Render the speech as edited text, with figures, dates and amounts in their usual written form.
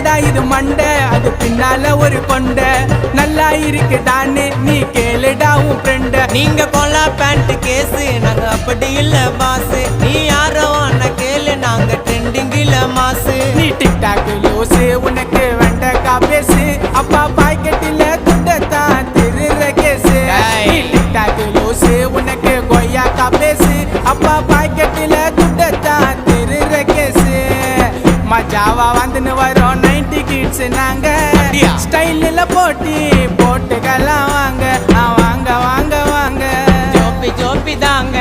என்னடா இது மண்டை அது பின்னால ஒரு கொண்ட நல்லா இருக்குதான்னு நீ கேளுடா உன் ஃப்ரெண்ட. நீங்க கொல்லா பேண்ட் கேஸு நாங்க அப்படி இல்ல பாஸ். நீ யாரோ அண்ணா கேளு நாங்க ட்ரெண்டிங்கில மாசு. நீ டிக்டாக் லூசு உனக்கு வெண்டக்கா பேசு அப்பா பாக்கெட்டில துண்டத்தான் திருற கேசு. நீ டிக்டாக் லூசு உனக்கு கொய்யாக்கா பேசு அப்பா பாக்கெட்டில துண்டத்தான் திருற கேசு. மஜாவா வந்துன்னு வரோம் 90 கிட்ஸ் நாங்க ஸ்டைலில் போட்டி போட்டுக்கலாம் வாங்க வாங்க வாங்க வாங்க ஜோப்பி ஜோப்பி தாங்க.